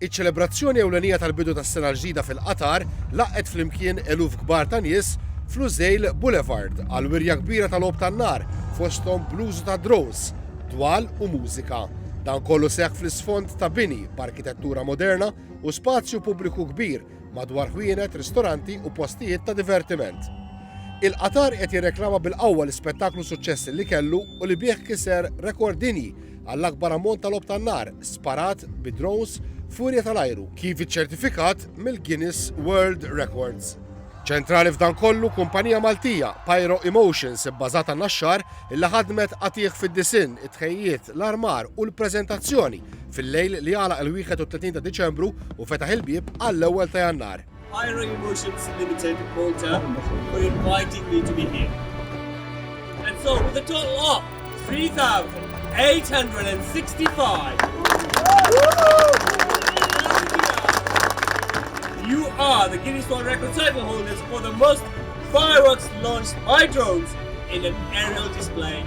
Iċ-ċelebrazzjoni ewlenija tal-bidu tas-sena l-ġdida fil-Qatar laqqet flimkien eluf kbar ta' nies fl-Użejl Boulevard għal wirja kbira tal-Għob tan-nar fosthom bluzu ta' drones, dwal u mużika. Dan kollu seħħ fl-isfond ta' bini b'arkitettura moderna u spazju pubbliku kbir madwar ħwienet, ristoranti u postijiet ta' divertiment. Il-Qatar qed jirreklama bil-qawwa l-ispettaklu suċċess li kellu u li bih kiser rekord dinji għall-akbar ammont tal-Għob tan-nar sparat bid-drones furja tal-ajru kif iċ-ċertifikat mill-Guinness World Records. Ċentrali f'dan kollu kumpanija Maltija Pyro Emotions bbażata n-naxxar illi ħadmet qatih fid-disin, it-tħejjiet, l-armar u l-preżentazzjoni fil-lejl li għalaq il-31 ta' Diċembru u fetaħ il-bieb għall-ewwel ta' Jannar. Pyro Emotions Limited, Malta, for inviting me to be here. And so, with a total of 3,865, you are the Guinness World Record title holders for the most fireworks launched by drones in an aerial display.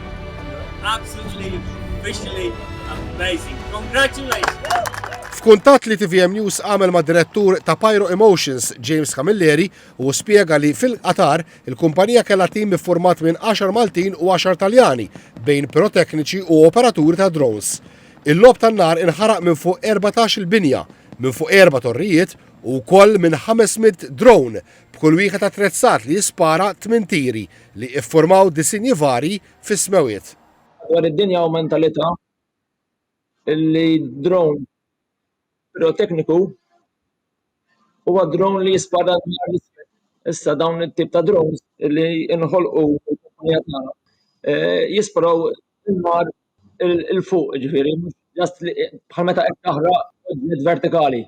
You're absolutely, visually amazing. Congratulations! F'kuntatt li TVM News għamel ma' direttur ta' Pyro Emotions, James Camilleri, u spjega li fil-Qatar il-kumpanija kellha tim iffurmat minn 10 Maltin u 10 Taljani bejn pirotekniċi u operaturi ta' drones. Il-logħob tan-nar inħaraq minn fuq 14 il-binja, minn fuq 4 torrijiet u wkoll minn 500 drone b'kull wieħed attrezzat li jispara 8 tiri li iffurmaw disinji varji fis-smewiet. Dwar id-dinja u mentalità li drone pirotekniku huwa drone li jispara l-isfel. Issa dawn it-tip ta' drones li inħolqu l-kumpanija tagħna jisparaw in-nar il-fuq, ġifieri, just bħal meta qed taħraq oġġett vertikali.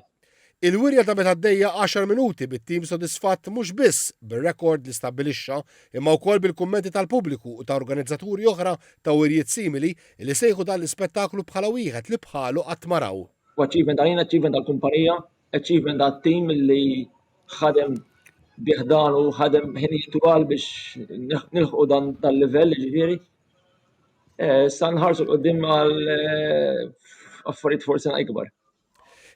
Il-wirja ta' meta għaddejja 10 minuti bit-tim sodisfatt mhux biss bir-rekord li stabbilixxa imma wkoll bil-kummenti tal-pubbliku u ta' organizzaturi oħra ta' wirjiet simili li sejħu dan l-ispettaklu bħala wieħed li bħalu qatt ma raw. Achievement għalina, achievement tal-kumpanija, achievement għat-tim li ħadem biħdan u ħadem ħinijiet twal biex nilħqu dan tal-livell ġifieri. Sa nħarsu l-qoddim għal affarijiet forsi ikbar.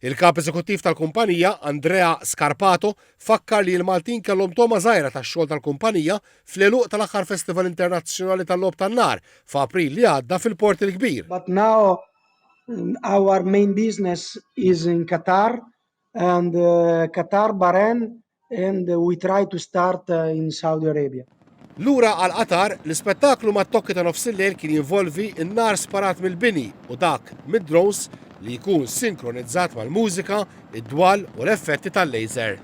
Il-kap eżekuttiv tal-kumpanija, Andrea Scarpato, fakkar li l-Maltin kellhom toma żgħira tax-xogħol tal-kumpanija fl-għeluq tal-aħħar Festival Internazzjonali tal-Logħob tan-nar f'April li għadda fil-Port il-Kbir. But now our main business is in Qatar and Qatar, Bahrain, and we try to start in Saudi Arabia. Lura għal Qatar, l-ispettaklu mat-tokki ta' nofs il-lejl kien jinvolvi n-nar sparat mill-bini u dak mid-drones li jkun sinkronizzat mal-mużika, id-dwal u l-effetti tal-laser.